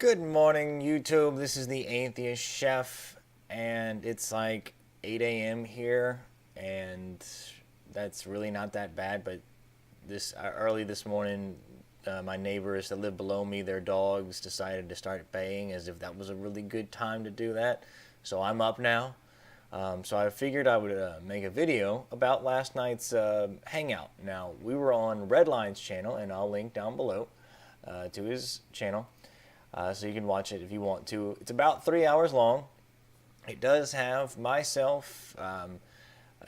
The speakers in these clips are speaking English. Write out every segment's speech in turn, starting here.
Good morning, YouTube. This is the Atheist Chef, and it's like 8 a.m. here, and that's really not that bad. But this early this morning, my neighbors that live below me, their dogs decided to start baying as if that was a really good time to do that. So I'm up now. So I figured I would make a video about last night's hangout. Now, we were on Redline's channel, and I'll link down below to his channel. So you can watch it if you want to. It's about 3 hours long. It does have myself,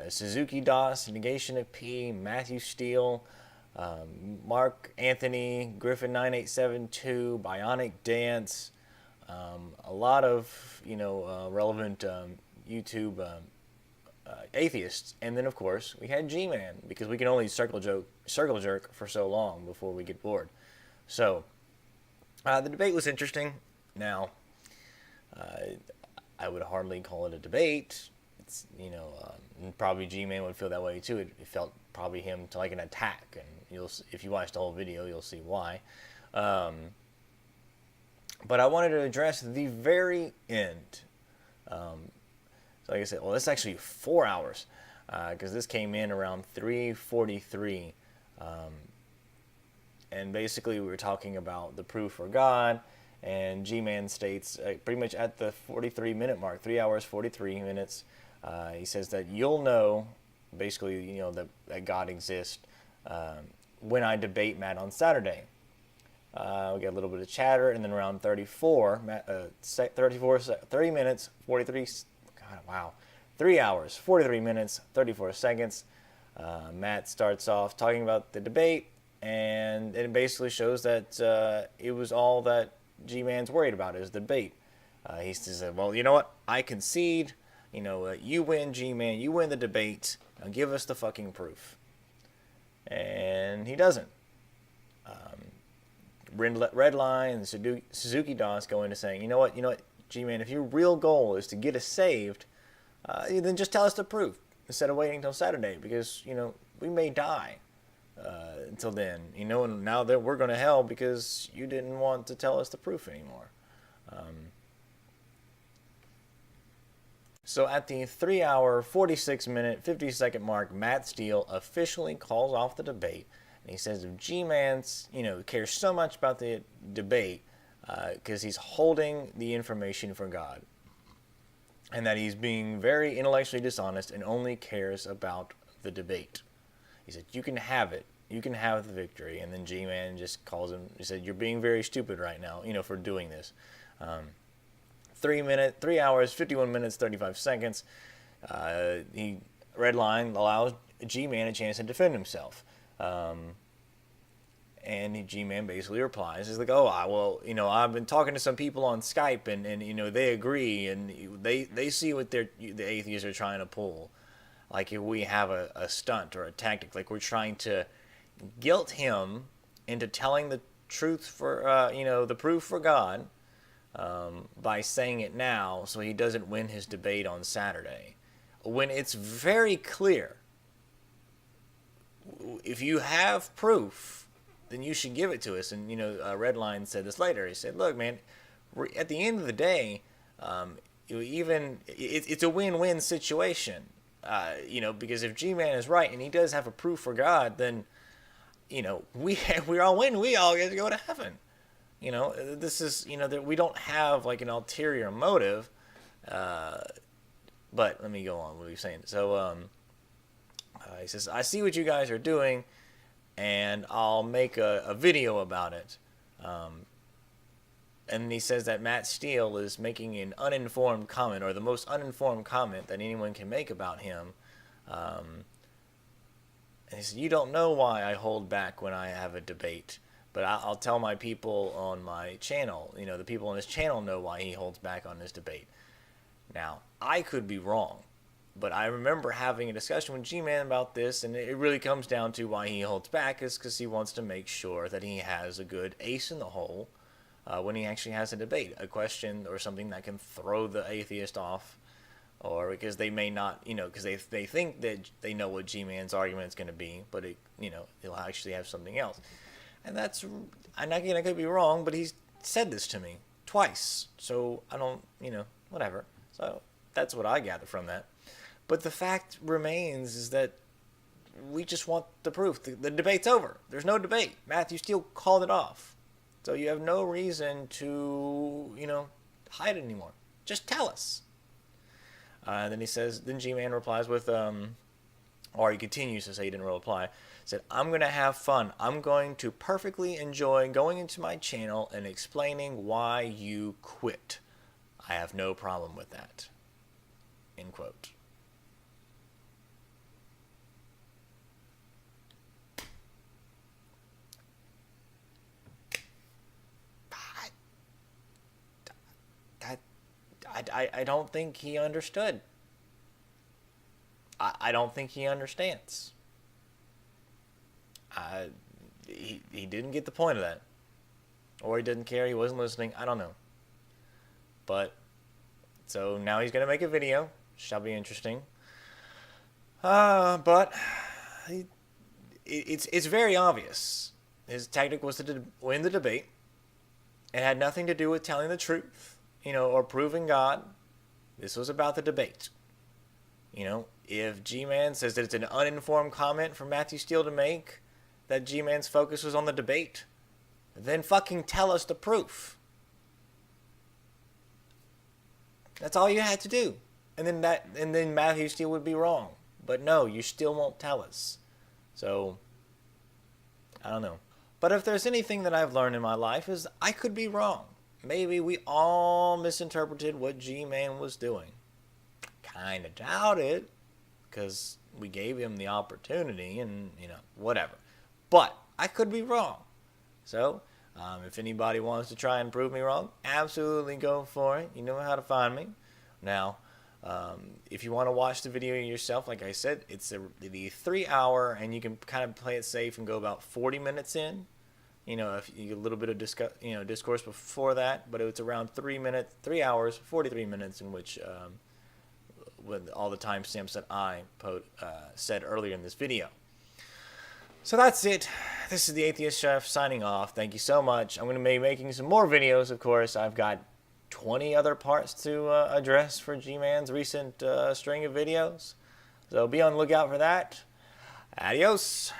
Suzuki DOS, Negation of P, Matthew Steele, Mark Anthony, Griffin 9872, Bionic Dance, a lot of relevant YouTube atheists, and then of course we had G-Man because we can only circle jerk for so long before we get bored. So. The debate was interesting. Now, I would hardly call it a debate. It's, probably G-Man would feel that way too. It felt probably him to like an attack, and if you watch the whole video, you'll see why. But I wanted to address the very end. So like I said, well, it's actually 4 hours because this came in around 3:43. And basically we were talking about the proof for God, and G-Man states pretty much at the 43-minute mark, 3 hours 43 minutes, he says that you'll know, basically, that God exists when I debate Matt on Saturday. We got a little bit of chatter, and then around 30 minutes, 43, God, wow, 3 hours, 43 minutes, 34 seconds, Matt starts off talking about the debate. And it basically shows that it was all that G-Man's worried about is the debate. He said, well, you know what? I concede. You win, G-Man. You win the debate. Now give us the fucking proof. And he doesn't. Redline and Suzuki DOS go into saying, you know what, G-Man, if your real goal is to get us saved, then just tell us the proof instead of waiting until Saturday because, we may die. Until then, and now that we're going to hell because you didn't want to tell us the proof anymore. So at the 3 hour, 46 minute, 50 second mark, Matt Steele officially calls off the debate. And he says if G-Man's, cares so much about the debate because he's holding the information for God. And that he's being very intellectually dishonest and only cares about the debate. He said, you can have it. You can have the victory. And then G-Man just calls him. He said, you're being very stupid right now, for doing this. 3 hours, 51 minutes, 35 seconds. Redline allows G-Man a chance to defend himself. And G-Man basically replies, he's like, well, I've been talking to some people on Skype and they agree and they see what the atheists are trying to pull. Like if we have a stunt or a tactic, like we're trying to guilt him into telling the truth for, the proof for God by saying it now so he doesn't win his debate on Saturday. When it's very clear, if you have proof, then you should give it to us. And, Redline said this later. He said, look, man, at the end of the day, it's a win-win situation. Because if G-Man is right and he does have a proof for God, then, we all win. We all get to go to heaven. This is, that we don't have like an ulterior motive. But let me go on. What are you saying? So, he says, I see what you guys are doing and I'll make a video about it. And he says that Matt Steele is making an uninformed comment, or the most uninformed comment that anyone can make about him. And he said, you don't know why I hold back when I have a debate, but I'll tell my people on my channel, the people on his channel know why he holds back on this debate. Now, I could be wrong, but I remember having a discussion with G-Man about this, and it really comes down to why he holds back is because he wants to make sure that he has a good ace in the hole when he actually has a debate, a question or something that can throw the atheist off, or because they may not, because they think that they know what G-Man's argument is going to be, but it'll actually have something else. And that's, and again, I could be wrong, but he's said this to me twice. So I don't, whatever. So that's what I gather from that. But the fact remains is that we just want the proof. The debate's over. There's no debate. Matthew Steele called it off. So you have no reason to, hide it anymore. Just tell us. Then he says, then G-Man replies with, or he continues to say he didn't reply, said, I'm going to have fun. I'm going to perfectly enjoy going into my channel and explaining why you quit. I have no problem with that. End quote. I don't think he understood. I don't think he understands. He didn't get the point of that. Or he didn't care, he wasn't listening, I don't know. But, so now he's going to make a video. Shall be interesting. But, it's very obvious. His tactic was to win the debate. It had nothing to do with telling the truth, or proving God. This was about the debate. If G-Man says that it's an uninformed comment for Matthew Steele to make, that G-Man's focus was on the debate, then fucking tell us the proof. That's all you had to do. And then Matthew Steele would be wrong. But no, you still won't tell us. So, I don't know. But if there's anything that I've learned in my life is I could be wrong. Maybe we all misinterpreted what G-Man was doing. Kind of doubt it, because we gave him the opportunity and, whatever. But I could be wrong. So, if anybody wants to try and prove me wrong, absolutely go for it. You know how to find me. Now, if you want to watch the video yourself, like I said, it's the 3 hour, and you can kind of play it safe and go about 40 minutes in. If you get a little bit of discourse before that, but it's around 3 hours, 43 minutes, in which with all the timestamps that I said earlier in this video. So that's it. This is the Atheist Chef signing off. Thank you so much. I'm going to be making some more videos, of course. I've got 20 other parts to address for G-Man's recent string of videos. So be on the lookout for that. Adios.